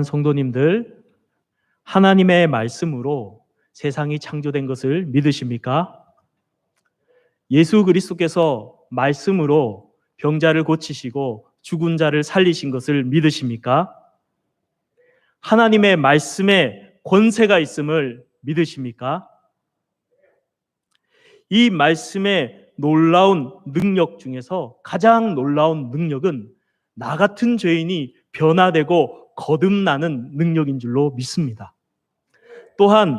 성도님들, 하나님의 말씀으로 세상이 창조된 것을 믿으십니까? 예수 그리스도께서 말씀으로 병자를 고치시고 죽은 자를 살리신 것을 믿으십니까? 하나님의 말씀에 권세가 있음을 믿으십니까? 이 말씀의 놀라운 능력 중에서 가장 놀라운 능력은 나 같은 죄인이 변화되고 거듭나는 능력인 줄로 믿습니다. 또한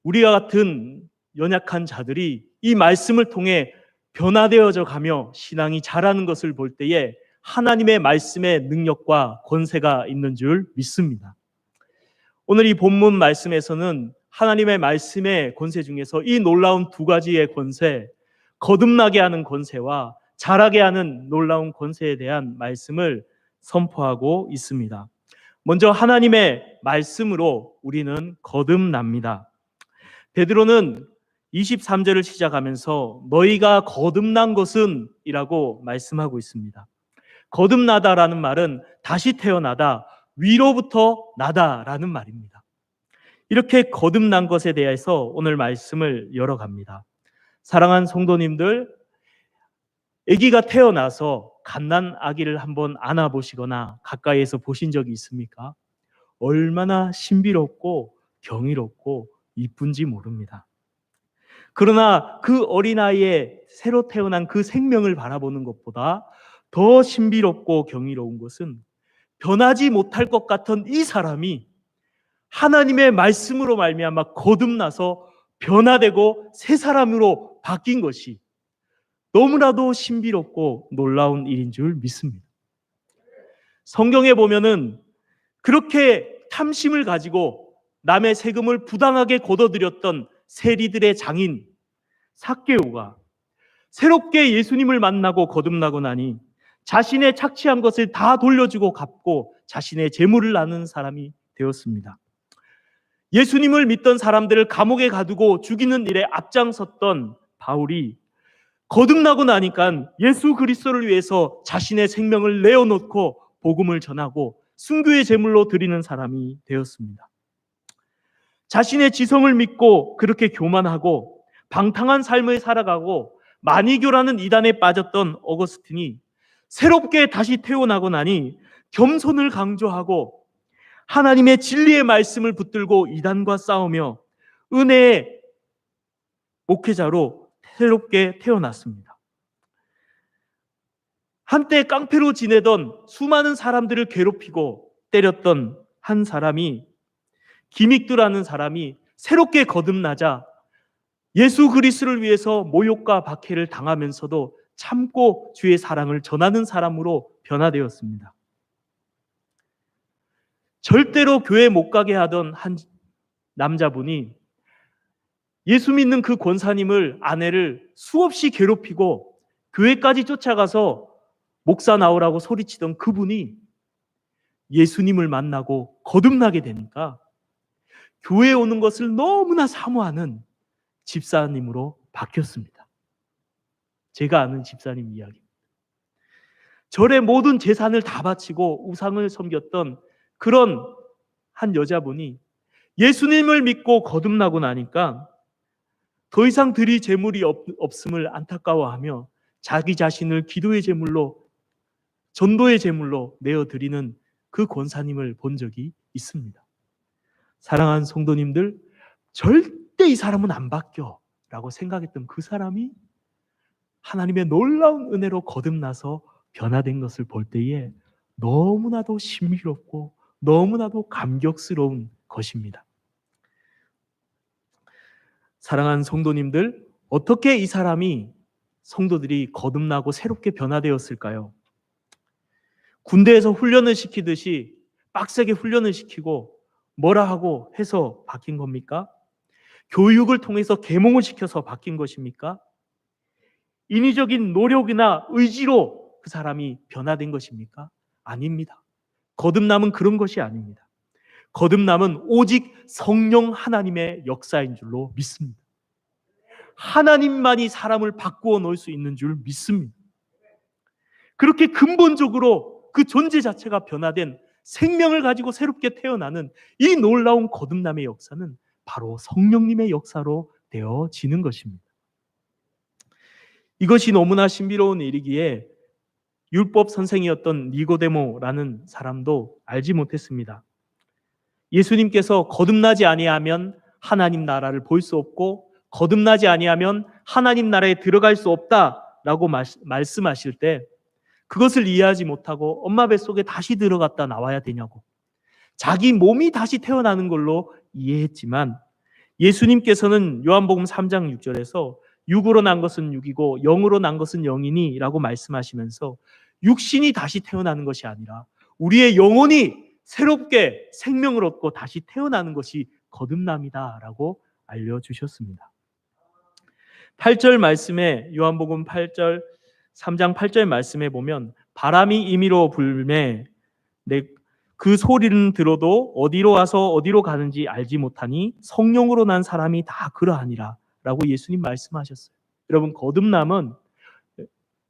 우리와 같은 연약한 자들이 이 말씀을 통해 변화되어져 가며 신앙이 자라는 것을 볼 때에 하나님의 말씀의 능력과 권세가 있는 줄 믿습니다. 오늘 이 본문 말씀에서는 하나님의 말씀의 권세 중에서 이 놀라운 두 가지의 권세, 거듭나게 하는 권세와 자라게 하는 놀라운 권세에 대한 말씀을 선포하고 있습니다. 먼저 하나님의 말씀으로 우리는 거듭납니다. 베드로는 23절을 시작하면서 너희가 거듭난 것은 이라고 말씀하고 있습니다. 거듭나다라는 말은 다시 태어나다, 위로부터 나다라는 말입니다. 이렇게 거듭난 것에 대해서 오늘 말씀을 열어갑니다. 사랑하는 성도님들, 아기가 태어나서 갓난 아기를 한번 안아보시거나 가까이에서 보신 적이 있습니까? 얼마나 신비롭고 경이롭고 이쁜지 모릅니다. 그러나 그 어린아이의 새로 태어난 그 생명을 바라보는 것보다 더 신비롭고 경이로운 것은 변하지 못할 것 같은 이 사람이 하나님의 말씀으로 말미암아 거듭나서 변화되고 새 사람으로 바뀐 것이 너무나도 신비롭고 놀라운 일인 줄 믿습니다. 성경에 보면은 그렇게 탐심을 가지고 남의 세금을 부당하게 걷어들였던 세리들의 장인 삭개오가 새롭게 예수님을 만나고 거듭나고 나니 자신의 착취한 것을 다 돌려주고 갚고 자신의 재물을 나누는 사람이 되었습니다. 예수님을 믿던 사람들을 감옥에 가두고 죽이는 일에 앞장섰던 바울이 거듭나고 나니까 예수 그리스도를 위해서 자신의 생명을 내어놓고 복음을 전하고 순교의 제물로 드리는 사람이 되었습니다. 자신의 지성을 믿고 그렇게 교만하고 방탕한 삶을 살아가고 마니교라는 이단에 빠졌던 어거스틴이 새롭게 다시 태어나고 나니 겸손을 강조하고 하나님의 진리의 말씀을 붙들고 이단과 싸우며 은혜의 목회자로 새롭게 태어났습니다. 한때 깡패로 지내던 수많은 사람들을 괴롭히고 때렸던 한 사람이 기믹두라는 사람이 새롭게 거듭나자 예수 그리스도를 위해서 모욕과 박해를 당하면서도 참고 주의 사랑을 전하는 사람으로 변화되었습니다. 절대로 교회 못 가게 하던 한 남자분이 예수 믿는 그 권사님을 아내를 수없이 괴롭히고 교회까지 쫓아가서 목사 나오라고 소리치던 그분이 예수님을 만나고 거듭나게 되니까 교회에 오는 것을 너무나 사모하는 집사님으로 바뀌었습니다. 제가 아는 집사님 이야기입니다. 절의 모든 재산을 다 바치고 우상을 섬겼던 그런 한 여자분이 예수님을 믿고 거듭나고 나니까 더 이상 드릴 재물이 없음을 안타까워하며 자기 자신을 기도의 제물로, 전도의 제물로 내어드리는 그 권사님을 본 적이 있습니다. 사랑하는 성도님들, 절대 이 사람은 안 바뀌어 라고 생각했던 그 사람이 하나님의 놀라운 은혜로 거듭나서 변화된 것을 볼 때에 너무나도 신비롭고 너무나도 감격스러운 것입니다. 사랑하는 성도님들, 어떻게 이 사람이, 성도들이 거듭나고 새롭게 변화되었을까요? 군대에서 훈련을 시키듯이 빡세게 훈련을 시키고 뭐라 하고 해서 바뀐 겁니까? 교육을 통해서 계몽을 시켜서 바뀐 것입니까? 인위적인 노력이나 의지로 그 사람이 변화된 것입니까? 아닙니다. 거듭남은 그런 것이 아닙니다. 거듭남은 오직 성령 하나님의 역사인 줄로 믿습니다. 하나님만이 사람을 바꾸어 놓을 수 있는 줄 믿습니다. 그렇게 근본적으로 그 존재 자체가 변화된 생명을 가지고 새롭게 태어나는 이 놀라운 거듭남의 역사는 바로 성령님의 역사로 되어지는 것입니다. 이것이 너무나 신비로운 일이기에 율법 선생이었던 니고데모라는 사람도 알지 못했습니다. 예수님께서 거듭나지 아니하면 하나님 나라를 볼 수 없고 거듭나지 아니하면 하나님 나라에 들어갈 수 없다라고 말씀하실 때 그것을 이해하지 못하고 엄마 뱃속에 다시 들어갔다 나와야 되냐고 자기 몸이 다시 태어나는 걸로 이해했지만 예수님께서는 요한복음 3장 6절에서 육으로 난 것은 육이고 영으로 난 것은 영이니 라고 말씀하시면서 육신이 다시 태어나는 것이 아니라 우리의 영혼이 새롭게 생명을 얻고 다시 태어나는 것이 거듭남이다 라고 알려주셨습니다. 8절 말씀에 요한복음 8절 3장 8절 말씀에 보면 바람이 임의로 불매 그 소리는 들어도 어디로 와서 어디로 가는지 알지 못하니 성령으로 난 사람이 다 그러하니라 라고 예수님 말씀하셨어요. 여러분 거듭남은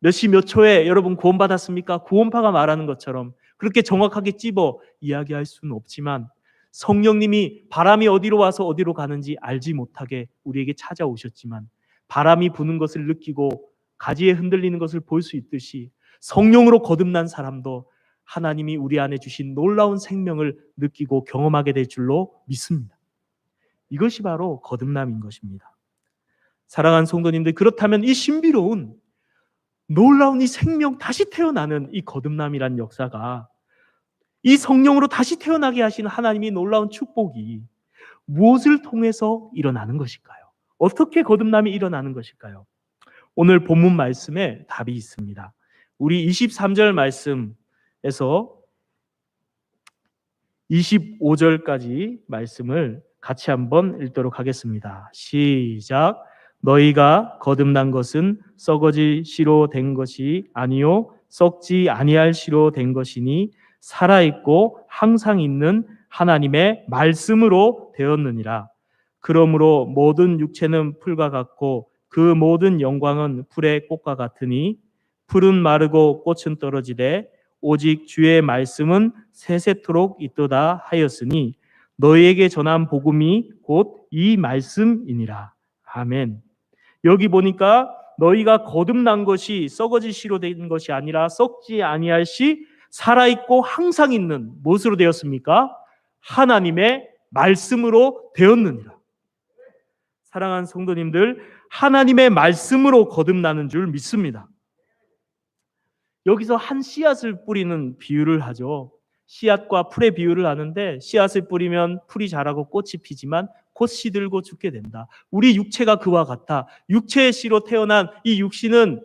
몇 시 몇 초에 여러분 구원받았습니까? 구원파가 말하는 것처럼 그렇게 정확하게 찝어 이야기할 수는 없지만 성령님이 바람이 어디로 와서 어디로 가는지 알지 못하게 우리에게 찾아오셨지만 바람이 부는 것을 느끼고 가지에 흔들리는 것을 볼 수 있듯이 성령으로 거듭난 사람도 하나님이 우리 안에 주신 놀라운 생명을 느끼고 경험하게 될 줄로 믿습니다. 이것이 바로 거듭남인 것입니다. 사랑하는 성도님들, 그렇다면 이 신비로운 놀라운 이 생명 다시 태어나는 이 거듭남이란 역사가 이 성령으로 다시 태어나게 하신 하나님이 놀라운 축복이 무엇을 통해서 일어나는 것일까요? 어떻게 거듭남이 일어나는 것일까요? 오늘 본문 말씀에 답이 있습니다. 우리 23절 말씀에서 25절까지 말씀을 같이 한번 읽도록 하겠습니다. 시작. 너희가 거듭난 것은 썩어질 씨로 된 것이 아니요 썩지 아니할 씨로 된 것이니 살아있고 항상 있는 하나님의 말씀으로 되었느니라. 그러므로 모든 육체는 풀과 같고 그 모든 영광은 풀의 꽃과 같으니 풀은 마르고 꽃은 떨어지되 오직 주의 말씀은 세세토록 있도다 하였으니 너희에게 전한 복음이 곧 이 말씀이니라. 아멘. 여기 보니까 너희가 거듭난 것이 썩어질 씨로 된 것이 아니라 썩지 아니할 씨 살아있고 항상 있는 무엇으로 되었습니까? 하나님의 말씀으로 되었느니라. 사랑하는 성도님들, 하나님의 말씀으로 거듭나는 줄 믿습니다. 여기서 한 씨앗을 뿌리는 비유를 하죠. 씨앗과 풀의 비유를 하는데 씨앗을 뿌리면 풀이 자라고 꽃이 피지만 곧 시들고 죽게 된다. 우리 육체가 그와 같아. 육체의 씨로 태어난 이 육신은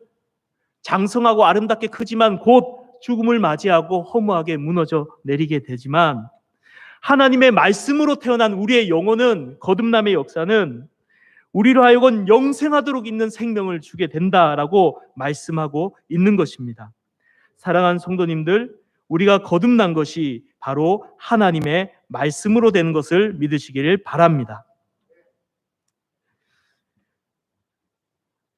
장성하고 아름답게 크지만 곧 죽음을 맞이하고 허무하게 무너져 내리게 되지만 하나님의 말씀으로 태어난 우리의 영혼은 거듭남의 역사는 우리로 하여금 영생하도록 있는 생명을 주게 된다라고 말씀하고 있는 것입니다. 사랑하는 성도님들, 우리가 거듭난 것이 바로 하나님의 말씀으로 되는 것을 믿으시기를 바랍니다.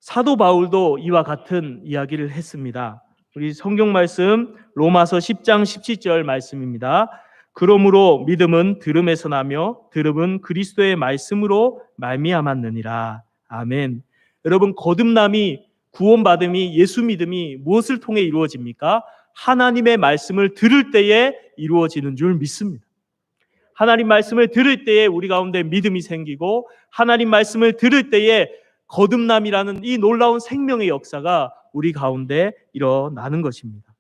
사도 바울도 이와 같은 이야기를 했습니다. 우리 성경 말씀 로마서 10장 17절 말씀입니다. 그러므로 믿음은 들음에서 나며 들음은 그리스도의 말씀으로 말미암았느니라. 아멘. 여러분, 거듭남이 구원받음이 예수 믿음이 무엇을 통해 이루어집니까? 하나님의 말씀을 들을 때에 이루어지는 줄 믿습니다. 하나님 말씀을 들을 때에 우리 가운데 믿음이 생기고 하나님 말씀을 들을 때에 거듭남이라는 이 놀라운 생명의 역사가 우리 가운데 일어나는 것입니다.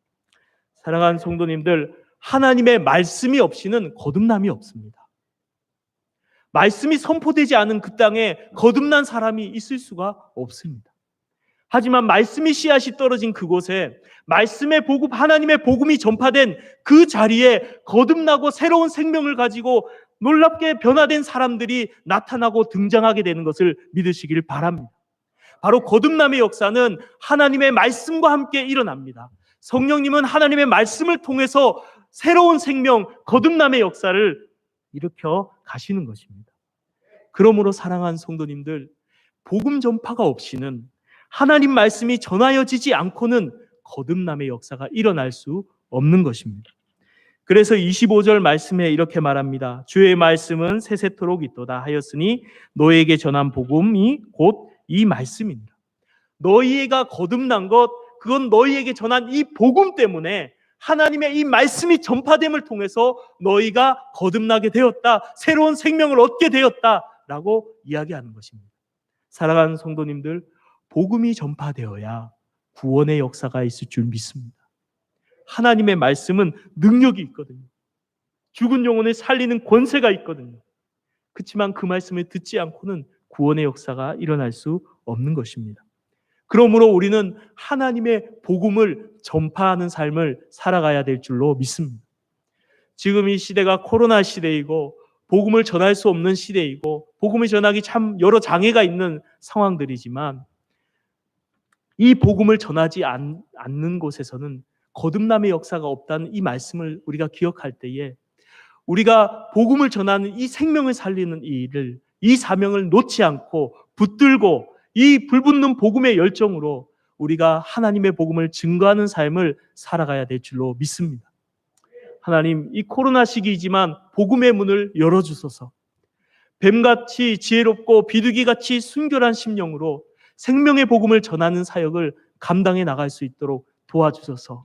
사랑하는 성도님들, 하나님의 말씀이 없이는 거듭남이 없습니다. 말씀이 선포되지 않은 그 땅에 거듭난 사람이 있을 수가 없습니다. 하지만 말씀이 씨앗이 떨어진 그곳에 말씀의 복음, 하나님의 복음이 전파된 그 자리에 거듭나고 새로운 생명을 가지고 놀랍게 변화된 사람들이 나타나고 등장하게 되는 것을 믿으시길 바랍니다. 바로 거듭남의 역사는 하나님의 말씀과 함께 일어납니다. 성령님은 하나님의 말씀을 통해서 새로운 생명, 거듭남의 역사를 일으켜 가시는 것입니다. 그러므로 사랑하는 성도님들, 복음 전파가 없이는 하나님 말씀이 전하여지지 않고는 거듭남의 역사가 일어날 수 없는 것입니다. 그래서 25절 말씀에 이렇게 말합니다. 주의 말씀은 세세토록 있도다 하였으니 너에게 전한 복음이 곧 이 말씀입니다. 너희가 거듭난 것, 그건 너희에게 전한 이 복음 때문에 하나님의 이 말씀이 전파됨을 통해서 너희가 거듭나게 되었다, 새로운 생명을 얻게 되었다라고 이야기하는 것입니다. 사랑하는 성도님들, 복음이 전파되어야 구원의 역사가 있을 줄 믿습니다. 하나님의 말씀은 능력이 있거든요. 죽은 영혼을 살리는 권세가 있거든요. 그렇지만 그 말씀을 듣지 않고는 구원의 역사가 일어날 수 없는 것입니다. 그러므로 우리는 하나님의 복음을 전파하는 삶을 살아가야 될 줄로 믿습니다. 지금 이 시대가 코로나 시대이고 복음을 전할 수 없는 시대이고 복음을 전하기 참 여러 장애가 있는 상황들이지만 이 복음을 전하지 않는 곳에서는 거듭남의 역사가 없다는 이 말씀을 우리가 기억할 때에 우리가 복음을 전하는 이 생명을 살리는 이 일을, 이 사명을 놓지 않고 붙들고 이 불붙는 복음의 열정으로 우리가 하나님의 복음을 증거하는 삶을 살아가야 될 줄로 믿습니다. 하나님, 이 코로나 시기이지만 복음의 문을 열어주소서. 뱀같이 지혜롭고 비둘기같이 순결한 심령으로 생명의 복음을 전하는 사역을 감당해 나갈 수 있도록 도와주소서.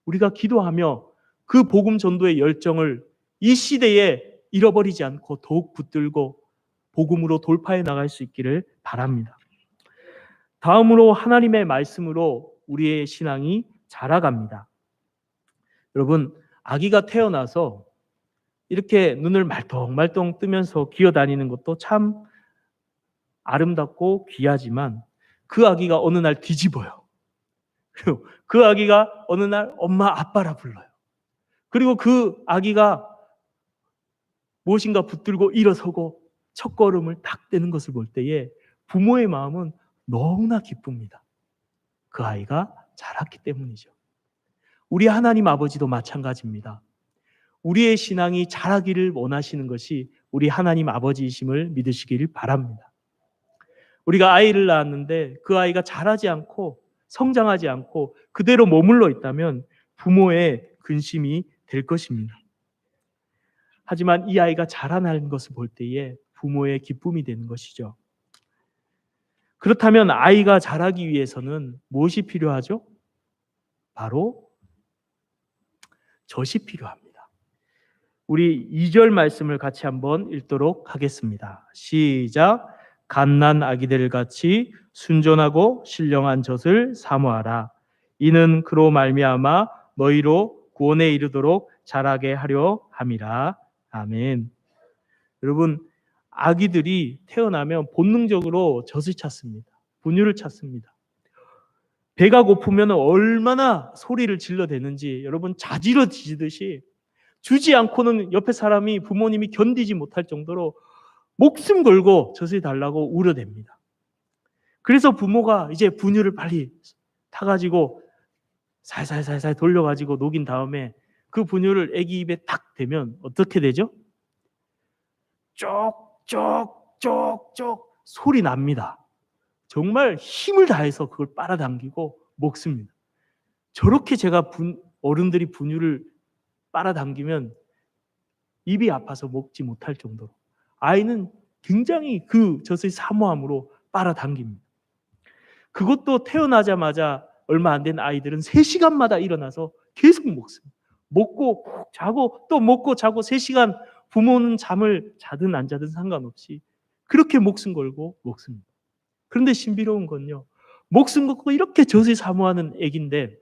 우리가 기도하며 그 복음 전도의 열정을 이 시대에 잃어버리지 않고 더욱 붙들고 복음으로 돌파해 나갈 수 있기를 바랍니다. 다음으로 하나님의 말씀으로 우리의 신앙이 자라갑니다. 여러분, 아기가 태어나서 이렇게 눈을 말똥말똥 뜨면서 기어다니는 것도 참 아름답고 귀하지만 그 아기가 어느 날 뒤집어요. 그리고 그 아기가 어느 날 엄마 아빠라 불러요. 그리고 그 아기가 무엇인가 붙들고 일어서고 첫걸음을 딱 떼는 것을 볼 때에 부모의 마음은 너무나 기쁩니다. 그 아이가 자랐기 때문이죠. 우리 하나님 아버지도 마찬가지입니다. 우리의 신앙이 자라기를 원하시는 것이 우리 하나님 아버지이심을 믿으시길 바랍니다. 우리가 아이를 낳았는데 그 아이가 자라지 않고 성장하지 않고 그대로 머물러 있다면 부모의 근심이 될 것입니다. 하지만 이 아이가 자라나는 것을 볼 때에 부모의 기쁨이 되는 것이죠. 그렇다면 아이가 자라기 위해서는 무엇이 필요하죠? 바로 젖이 필요합니다. 우리 2절 말씀을 같이 한번 읽도록 하겠습니다. 시작. 갓난 아기들 같이 순전하고 신령한 젖을 사모하라. 이는 그로 말미암아 너희로 구원에 이르도록 자라게 하려 함이라. 아멘. 여러분, 아기들이 태어나면 본능적으로 젖을 찾습니다. 분유를 찾습니다. 배가 고프면 얼마나 소리를 질러대는지 여러분 자지러지듯이 주지 않고는 옆에 사람이 부모님이 견디지 못할 정도로 목숨 걸고 젖을 달라고 우려댑니다. 그래서 부모가 이제 분유를 빨리 타가지고 살살살살 돌려가지고 녹인 다음에 그 분유를 아기 입에 딱 대면 어떻게 되죠? 쪽쪽쪽쪽 소리 납니다. 정말 힘을 다해서 그걸 빨아당기고 먹습니다. 저렇게 제가 어른들이 분유를 빨아당기면 입이 아파서 먹지 못할 정도로 아이는 굉장히 그 젖의 사모함으로 빨아당깁니다. 그것도 태어나자마자 얼마 안 된 아이들은 3시간마다 일어나서 계속 먹습니다. 먹고 자고 또 먹고 자고 3시간 부모는 잠을 자든 안 자든 상관없이 그렇게 목숨 걸고 먹습니다. 그런데 신비로운 건요. 목숨 걸고 이렇게 젖을 사모하는 애기인데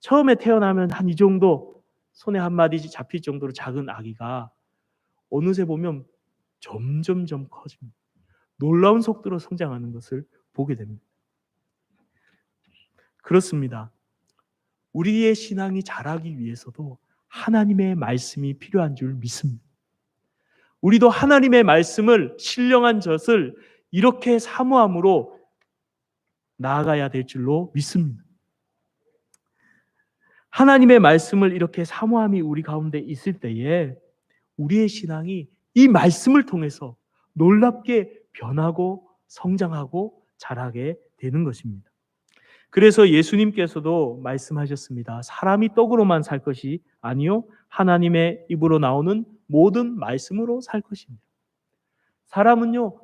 처음에 태어나면 한 이 정도 손에 한 마디 잡힐 정도로 작은 아기가 어느새 보면 점점점 커집니다. 놀라운 속도로 성장하는 것을 보게 됩니다. 그렇습니다. 우리의 신앙이 자라기 위해서도 하나님의 말씀이 필요한 줄 믿습니다. 우리도 하나님의 말씀을 신령한 젖을 이렇게 사모함으로 나아가야 될 줄로 믿습니다. 하나님의 말씀을 이렇게 사모함이 우리 가운데 있을 때에 우리의 신앙이 이 말씀을 통해서 놀랍게 변하고 성장하고 자라게 되는 것입니다. 그래서 예수님께서도 말씀하셨습니다. 사람이 떡으로만 살 것이 아니요 하나님의 입으로 나오는 모든 말씀으로 살 것입니다. 사람은요,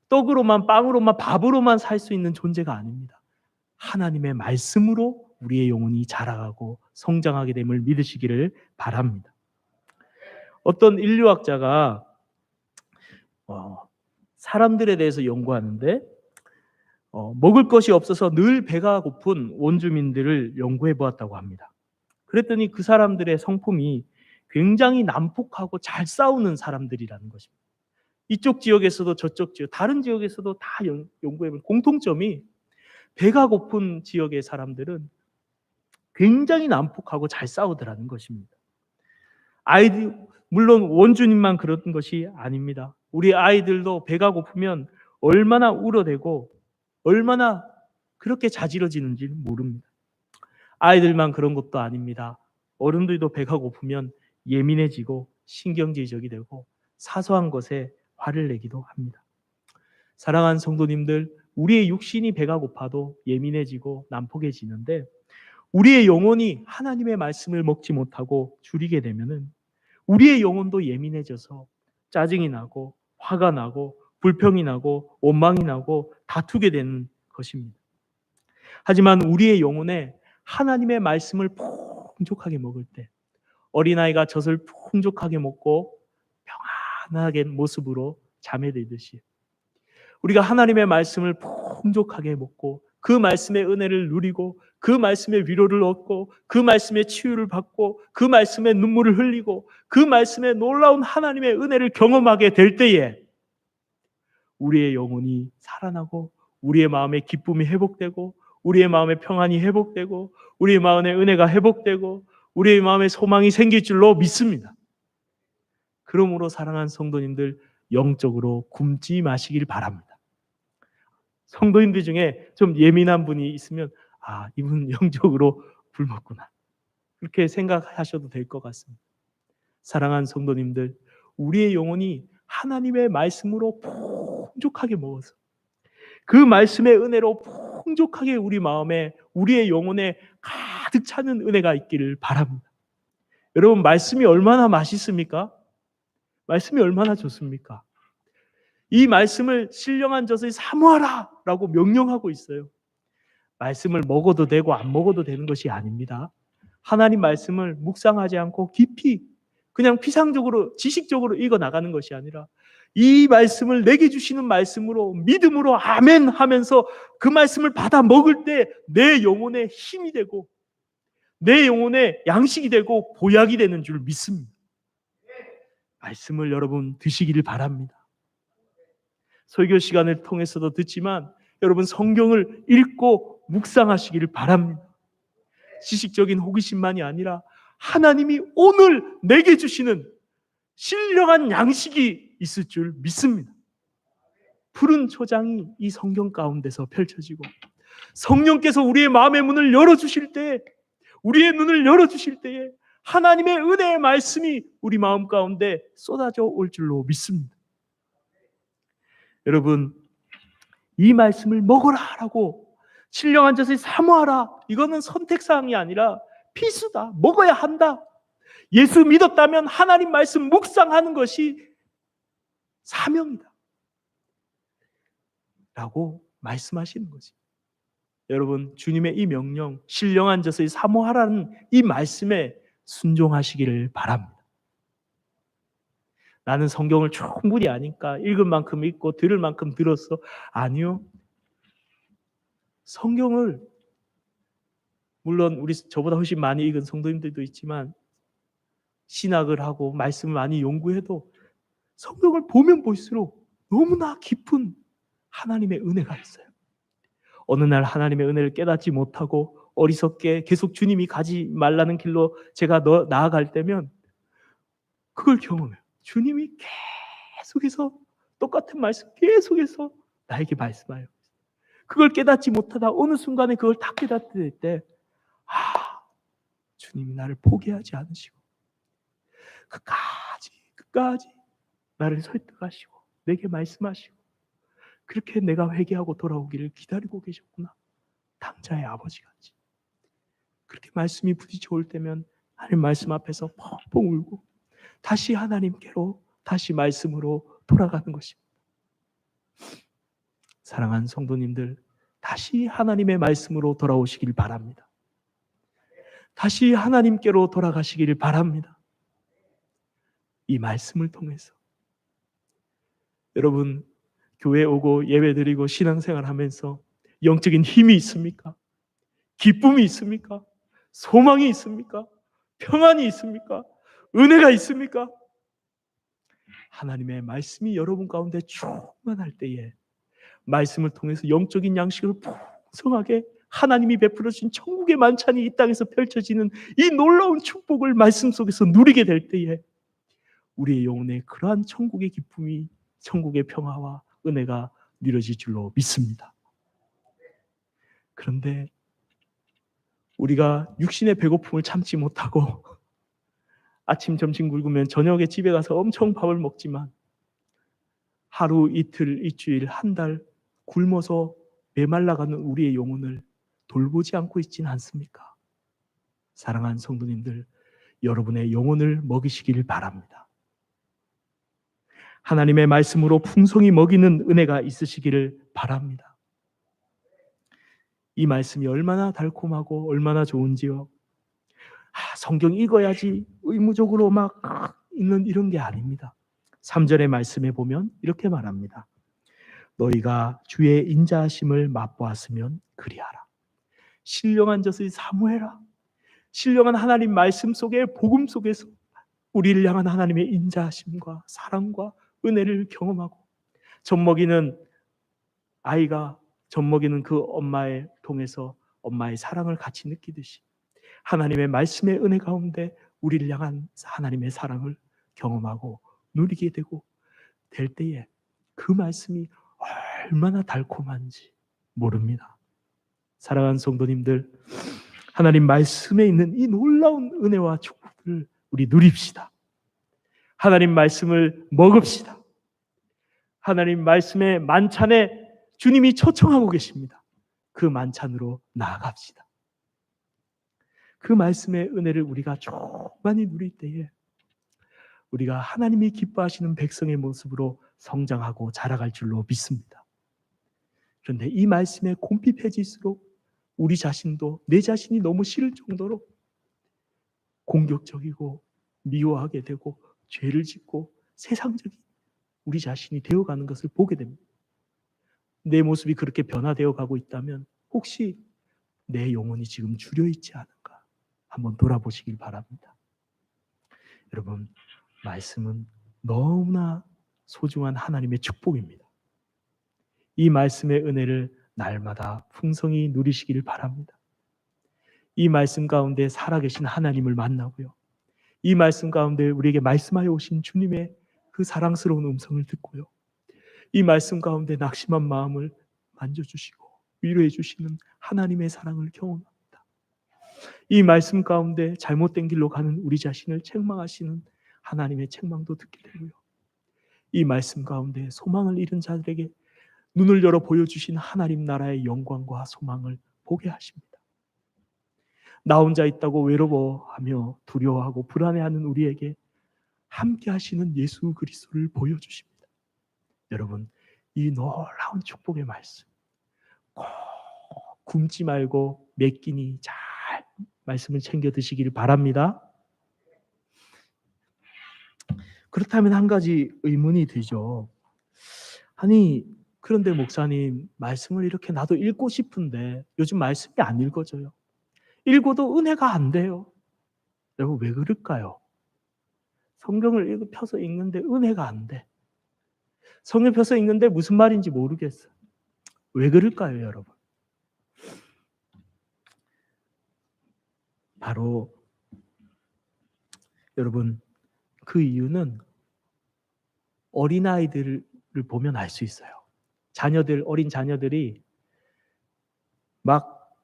떡으로만, 빵으로만, 밥으로만 살 수 있는 존재가 아닙니다. 하나님의 말씀으로 우리의 영혼이 자라가고 성장하게 됨을 믿으시기를 바랍니다. 어떤 인류학자가 사람들에 대해서 연구하는데 먹을 것이 없어서 늘 배가 고픈 원주민들을 연구해 보았다고 합니다. 그랬더니 그 사람들의 성품이 굉장히 난폭하고 잘 싸우는 사람들이라는 것입니다. 이쪽 지역에서도 저쪽 지역, 다른 지역에서도 다 연구해보면 공통점이 배가 고픈 지역의 사람들은 굉장히 난폭하고 잘 싸우더라는 것입니다. 아이들, 물론 원주민만 그런 것이 아닙니다. 우리 아이들도 배가 고프면 얼마나 울어대고 얼마나 그렇게 자지러지는지 모릅니다. 아이들만 그런 것도 아닙니다. 어른들도 배가 고프면 예민해지고 신경질적이 되고 사소한 것에 화를 내기도 합니다. 사랑하는 성도님들, 우리의 육신이 배가 고파도 예민해지고 난폭해지는데 우리의 영혼이 하나님의 말씀을 먹지 못하고 줄이게 되면은 우리의 영혼도 예민해져서 짜증이 나고 화가 나고 불평이 나고 원망이 나고 다투게 되는 것입니다. 하지만 우리의 영혼에 하나님의 말씀을 풍족하게 먹을 때 어린아이가 젖을 풍족하게 먹고 평안하게 모습으로 잠에 들듯이 우리가 하나님의 말씀을 풍족하게 먹고 그 말씀의 은혜를 누리고 그 말씀의 위로를 얻고 그 말씀의 치유를 받고 그 말씀의 눈물을 흘리고 그 말씀의 놀라운 하나님의 은혜를 경험하게 될 때에 우리의 영혼이 살아나고 우리의 마음의 기쁨이 회복되고 우리의 마음의 평안이 회복되고 우리의 마음의 은혜가 회복되고 우리의 마음에 소망이 생길 줄로 믿습니다. 그러므로 사랑하는 성도님들, 영적으로 굶지 마시길 바랍니다. 성도님들 중에 좀 예민한 분이 있으면 이분 영적으로 굶었구나, 그렇게 생각하셔도 될 것 같습니다. 사랑하는 성도님들, 우리의 영혼이 하나님의 말씀으로 풍족하게 먹어서 그 말씀의 은혜로 풍족하게 우리 마음에 우리의 영혼에 가득 차는 은혜가 있기를 바랍니다. 여러분, 말씀이 얼마나 맛있습니까? 말씀이 얼마나 좋습니까? 이 말씀을 신령한 젖을 사모하라 라고 명령하고 있어요. 말씀을 먹어도 되고 안 먹어도 되는 것이 아닙니다. 하나님 말씀을 묵상하지 않고 깊이 그냥 피상적으로 지식적으로 읽어 나가는 것이 아니라 이 말씀을 내게 주시는 말씀으로 믿음으로 아멘 하면서 그 말씀을 받아 먹을 때 내 영혼에 힘이 되고 내 영혼에 양식이 되고 보약이 되는 줄 믿습니다. 말씀을 여러분 드시기를 바랍니다. 설교 시간을 통해서도 듣지만 여러분 성경을 읽고 묵상하시기를 바랍니다. 지식적인 호기심만이 아니라 하나님이 오늘 내게 주시는 신령한 양식이 있을 줄 믿습니다. 푸른 초장이 이 성경 가운데서 펼쳐지고 성령께서 우리의 마음의 문을 열어주실 때, 우리의 눈을 열어주실 때에 하나님의 은혜의 말씀이 우리 마음 가운데 쏟아져 올 줄로 믿습니다. 여러분, 이 말씀을 먹어라라고 신령한 젖을 사모하라, 이거는 선택사항이 아니라 필수다, 먹어야 한다. 예수 믿었다면 하나님 말씀 묵상하는 것이 사명이다 라고 말씀하시는 거지. 여러분, 주님의 이 명령, 신령한 젖을 사모하라는 이 말씀에 순종하시기를 바랍니다. 나는 성경을 충분히 아니까 읽을 만큼 읽고 들을 만큼 들었어. 아니요. 성경을 물론 우리 저보다 훨씬 많이 읽은 성도님들도 있지만 신학을 하고 말씀을 많이 연구해도 성경을 보면 볼수록 너무나 깊은 하나님의 은혜가 있어요. 어느 날 하나님의 은혜를 깨닫지 못하고 어리석게 계속 주님이 가지 말라는 길로 제가 나아갈 때면 그걸 경험해요. 주님이 계속해서 똑같은 말씀 계속해서 나에게 말씀하여 그걸 깨닫지 못하다 어느 순간에 그걸 다 깨닫게 될 때 주님이 나를 포기하지 않으시고 끝까지 나를 설득하시고 내게 말씀하시고 그렇게 내가 회개하고 돌아오기를 기다리고 계셨구나. 당자의 아버지같이. 그렇게 말씀이 부딪혀 올 때면 하나님 말씀 앞에서 펑펑 울고 다시 하나님께로, 다시 말씀으로 돌아가는 것입니다. 사랑하는 성도님들, 다시 하나님의 말씀으로 돌아오시길 바랍니다. 다시 하나님께로 돌아가시기를 바랍니다. 이 말씀을 통해서 여러분, 교회 오고 예배드리고 신앙생활 하면서 영적인 힘이 있습니까? 기쁨이 있습니까? 소망이 있습니까? 평안이 있습니까? 은혜가 있습니까? 하나님의 말씀이 여러분 가운데 충만할 때에 말씀을 통해서 영적인 양식을 풍성하게 하나님이 베풀어 주신 천국의 만찬이 이 땅에서 펼쳐지는 이 놀라운 축복을 말씀 속에서 누리게 될 때에 우리의 영혼에 그러한 천국의 기쁨이, 천국의 평화와 은혜가 누려질 줄로 믿습니다. 그런데 우리가 육신의 배고픔을 참지 못하고 아침, 점심 굶으면 저녁에 집에 가서 엄청 밥을 먹지만 하루, 이틀, 일주일, 한 달 굶어서 메말라가는 우리의 영혼을 돌보지 않고 있지는 않습니까? 사랑하는 성도님들, 여러분의 영혼을 먹이시길 바랍니다. 하나님의 말씀으로 풍성히 먹이는 은혜가 있으시기를 바랍니다. 이 말씀이 얼마나 달콤하고 얼마나 좋은지요. 성경 읽어야지 의무적으로 막 읽는 이런 게 아닙니다. 3절의 말씀에 보면 이렇게 말합니다. 너희가 주의 인자하심을 맛보았으면 그리하라. 신령한 젖을 사모해라. 신령한 하나님 말씀 속에, 복음 속에서 우리를 향한 하나님의 인자하심과 사랑과 은혜를 경험하고, 젖먹이는 아이가 젖먹이는 그 엄마의 통해서 엄마의 사랑을 같이 느끼듯이 하나님의 말씀의 은혜 가운데 우리를 향한 하나님의 사랑을 경험하고 누리게 되고 될 때에 그 말씀이 얼마나 달콤한지 모릅니다. 사랑하는 성도님들, 하나님 말씀에 있는 이 놀라운 은혜와 축복을 우리 누립시다. 하나님 말씀을 먹읍시다. 하나님 말씀의 만찬에 주님이 초청하고 계십니다. 그 만찬으로 나아갑시다. 그 말씀의 은혜를 우리가 충만히 누릴 때에 우리가 하나님이 기뻐하시는 백성의 모습으로 성장하고 자라갈 줄로 믿습니다. 그런데 이 말씀에 곰핍해질수록 우리 자신도, 내 자신이 너무 싫을 정도로 공격적이고 미워하게 되고 죄를 짓고 세상적인 우리 자신이 되어가는 것을 보게 됩니다. 내 모습이 그렇게 변화되어 가고 있다면 혹시 내 영혼이 지금 줄여 있지 않은가 한번 돌아보시길 바랍니다. 여러분, 말씀은 너무나 소중한 하나님의 축복입니다. 이 말씀의 은혜를 날마다 풍성히 누리시기를 바랍니다. 이 말씀 가운데 살아계신 하나님을 만나고요. 이 말씀 가운데 우리에게 말씀하여 오신 주님의 그 사랑스러운 음성을 듣고요. 이 말씀 가운데 낙심한 마음을 만져주시고 위로해 주시는 하나님의 사랑을 경험합니다. 이 말씀 가운데 잘못된 길로 가는 우리 자신을 책망하시는 하나님의 책망도 듣게 되고요. 이 말씀 가운데 소망을 잃은 자들에게 눈을 열어 보여주신 하나님 나라의 영광과 소망을 보게 하십니다. 나 혼자 있다고 외로워하며 두려워하고 불안해하는 우리에게 함께 하시는 예수 그리스도를 보여주십니다. 여러분, 이 놀라운 축복의 말씀 꼭 굶지 말고 몇 끼니 잘 말씀을 챙겨 드시기를 바랍니다. 그렇다면 한 가지 의문이 들죠. 아니, 그런데 목사님, 말씀을 이렇게 나도 읽고 싶은데 요즘 말씀이 안 읽어져요. 읽어도 은혜가 안 돼요. 여러분, 왜 그럴까요? 성경을 펴서 읽는데 은혜가 안 돼. 성경 펴서 읽는데 무슨 말인지 모르겠어요. 왜 그럴까요, 여러분? 바로 여러분, 그 이유는 어린아이들을 보면 알 수 있어요. 어린 자녀들이 막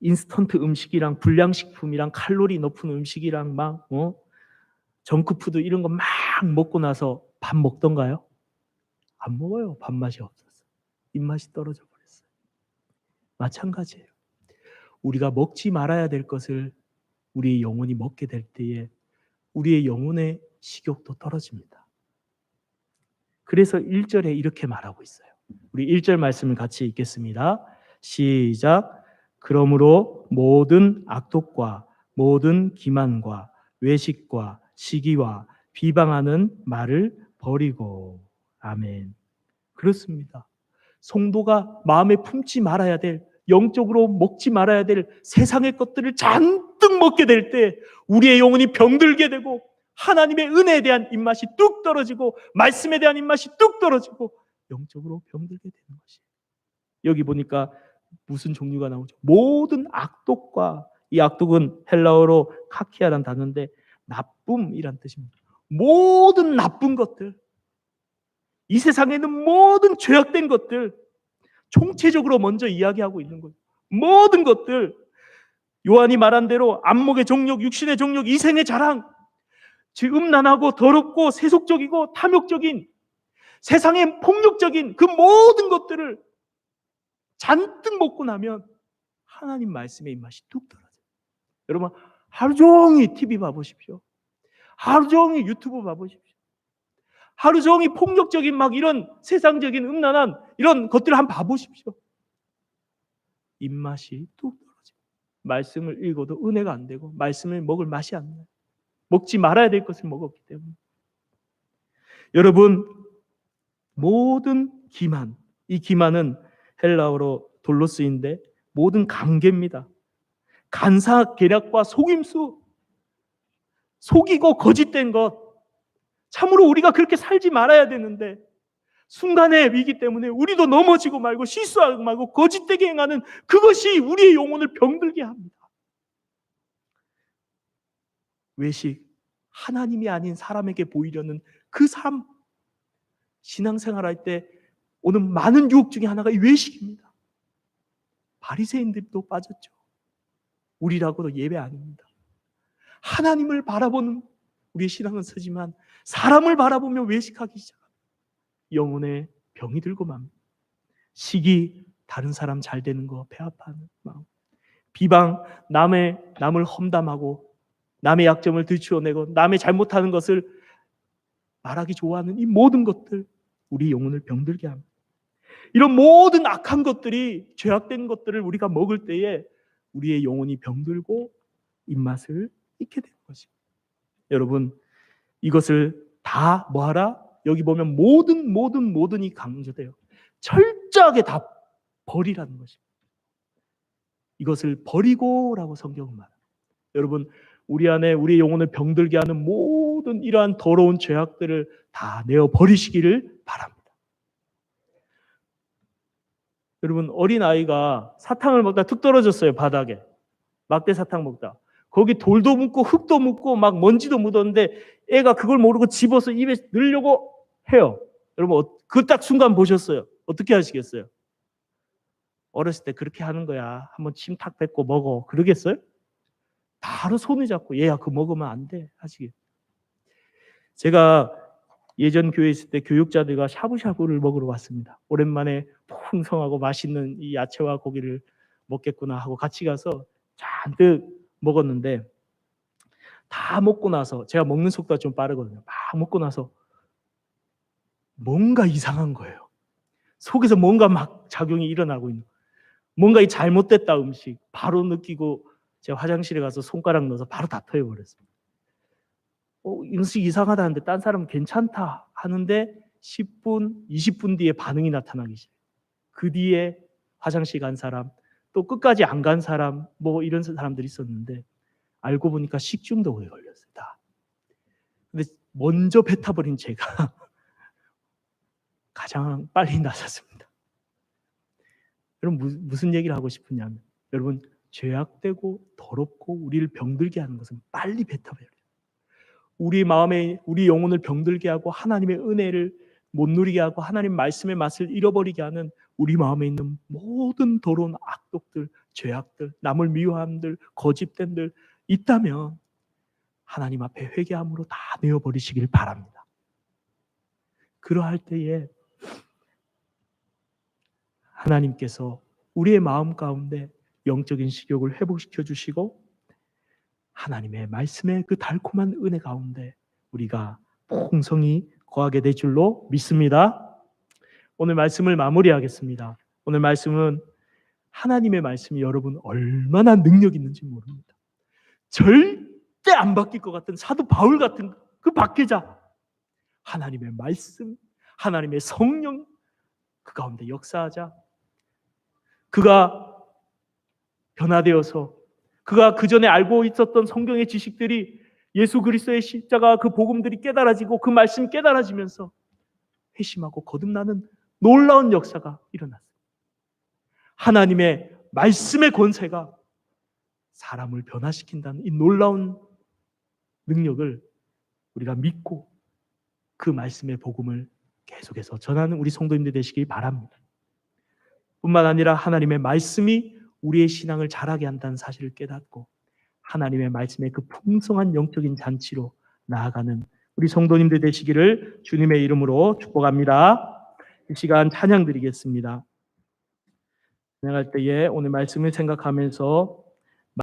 인스턴트 음식이랑 불량식품이랑 칼로리 높은 음식이랑 막 정크푸드 이런 거 막 먹고 나서 밥 먹던가요? 안 먹어요. 밥맛이 없어서. 입맛이 떨어져 버렸어요. 마찬가지예요. 우리가 먹지 말아야 될 것을 우리의 영혼이 먹게 될 때에 우리의 영혼의 식욕도 떨어집니다. 그래서 1절에 이렇게 말하고 있어요. 우리 1절 말씀을 같이 읽겠습니다. 시작. 그러므로 모든 악독과 모든 기만과 외식과 시기와 비방하는 말을 버리고. 아멘. 그렇습니다. 성도가 마음에 품지 말아야 될, 영적으로 먹지 말아야 될 세상의 것들을 잔뜩 먹게 될 때 우리의 영혼이 병들게 되고 하나님의 은혜에 대한 입맛이 뚝 떨어지고 말씀에 대한 입맛이 뚝 떨어지고 영적으로 병들게 되는 것이에요. 여기 보니까 무슨 종류가 나오죠? 모든 악독과, 이 악독은 헬라어로 카키아라는 단어인데 나쁨이란 뜻입니다. 모든 나쁜 것들, 이 세상에 있는 모든 죄악된 것들 총체적으로 먼저 이야기하고 있는 거예요. 모든 것들, 요한이 말한 대로 안목의 정욕, 육신의 정욕, 이생의 자랑, 음란하고 더럽고 세속적이고 탐욕적인 세상의 폭력적인 그 모든 것들을 잔뜩 먹고 나면 하나님 말씀의 입맛이 뚝 떨어져요. 여러분 하루 종일 TV 봐보십시오. 하루 종일 유튜브 봐보십시오. 하루 종일 폭력적인 막 이런 세상적인 음란한 이런 것들을 한번 봐보십시오. 입맛이 뚝 떨어져요. 말씀을 읽어도 은혜가 안 되고 말씀을 먹을 맛이 안 나요. 먹지 말아야 될 것을 먹었기 때문에. 여러분 모든 기만, 이 기만은 헬라어로 돌로스인데 모든 관계입니다. 간사, 계략과 속임수, 속이고 거짓된 것, 참으로 우리가 그렇게 살지 말아야 되는데 순간의 위기 때문에 우리도 넘어지고 말고 실수하고 말고 거짓되게 행하는 그것이 우리의 영혼을 병들게 합니다. 외식, 하나님이 아닌 사람에게 보이려는 그 삶, 신앙생활할 때 오는 많은 유혹 중에 하나가 이 외식입니다. 바리새인들도 빠졌죠. 우리라고도 예외 아닙니다. 하나님을 바라보는 우리의 신앙은 서지만 사람을 바라보며 외식하기 시작합니다. 영혼에 병이 들고 맙니다. 시기, 다른 사람 잘 되는 거 배 아파하는 마음, 비방, 남을 험담하고 남의 약점을 들추어내고 남의 잘못하는 것을 말하기 좋아하는 이 모든 것들, 우리 영혼을 병들게 합니다. 이런 모든 악한 것들이, 죄악된 것들을 우리가 먹을 때에 우리의 영혼이 병들고 입맛을 잃게 되는 것입니다. 여러분 이것을 다 뭐하라? 여기 보면 모든이 강조돼요. 철저하게 다 버리라는 것입니다. 이것을 버리고라고 성경은 말합니다. 여러분 우리 안에 우리의 영혼을 병들게 하는 모든 이러한 더러운 죄악들을 다 내어 버리시기를 바랍니다. 여러분 어린아이가 사탕을 먹다 툭 떨어졌어요. 바닥에 막대 사탕 먹다. 거기 돌도 묻고 흙도 묻고 막 먼지도 묻었는데 애가 그걸 모르고 집어서 입에 넣으려고 해요. 여러분 그 딱 순간 보셨어요. 어떻게 하시겠어요? 어렸을 때 그렇게 하는 거야. 한번 침 탁 뱉고 먹어. 그러겠어요? 바로 손을 잡고 얘야 그거 먹으면 안 돼 하시겠어요. 제가 예전 교회에 있을 때 교육자들과 샤브샤브를 먹으러 왔습니다. 오랜만에 풍성하고 맛있는 이 야채와 고기를 먹겠구나 하고 같이 가서 잔뜩 먹었는데 다 먹고 나서, 제가 먹는 속도가 좀 빠르거든요. 막 먹고 나서 뭔가 이상한 거예요. 속에서 뭔가 막 작용이 일어나고 있는, 뭔가 이 잘못됐다 음식 바로 느끼고 제가 화장실에 가서 손가락 넣어서 바로 다 터여버렸습니다. 음식 이상하다는데 딴 사람은 괜찮다 하는데 10분, 20분 뒤에 반응이 나타나기 시작해요. 그 뒤에 화장실 간 사람, 또 끝까지 안 간 사람, 뭐 이런 사람들이 있었는데 알고 보니까 식중독에 걸렸어요. 다. 근데 먼저 뱉어버린 제가 가장 빨리 나섰습니다. 여러분 무슨 얘기를 하고 싶으냐면, 여러분 죄악되고 더럽고 우리를 병들게 하는 것은 빨리 뱉어버려요. 우리 마음에 우리 영혼을 병들게 하고 하나님의 은혜를 못 누리게 하고 하나님 말씀의 맛을 잃어버리게 하는 우리 마음에 있는 모든 더러운 악독들, 죄악들, 남을 미워함들, 거짓됨들 있다면 하나님 앞에 회개함으로 다 내어버리시길 바랍니다. 그러할 때에 하나님께서 우리의 마음 가운데 영적인 식욕을 회복시켜 주시고 하나님의 말씀의 그 달콤한 은혜 가운데 우리가 풍성히 거하게 될 줄로 믿습니다. 오늘 말씀을 마무리하겠습니다. 오늘 말씀은 하나님의 말씀이 여러분 얼마나 능력 있는지 모릅니다. 절대 안 바뀔 것 같은 사도 바울 같은 그 박해자, 하나님의 말씀, 하나님의 성령 그 가운데 역사하자. 그가 변화되어서 그가 그 전에 알고 있었던 성경의 지식들이 예수 그리스도의 십자가 그 복음들이 깨달아지고 그 말씀이 깨달아지면서 회심하고 거듭나는 놀라운 역사가 일어났습니다. 하나님의 말씀의 권세가 사람을 변화시킨다는 이 놀라운 능력을 우리가 믿고 그 말씀의 복음을 계속해서 전하는 우리 성도님들 되시기 바랍니다. 뿐만 아니라 하나님의 말씀이 우리의 신앙을 자라게 한다는 사실을 깨닫고 하나님의 말씀의 그 풍성한 영적인 잔치로 나아가는 우리 성도님들 되시기를 주님의 이름으로 축복합니다. 이 시간 찬양 드리겠습니다. 찬양할 때에 오늘 말씀을 생각하면서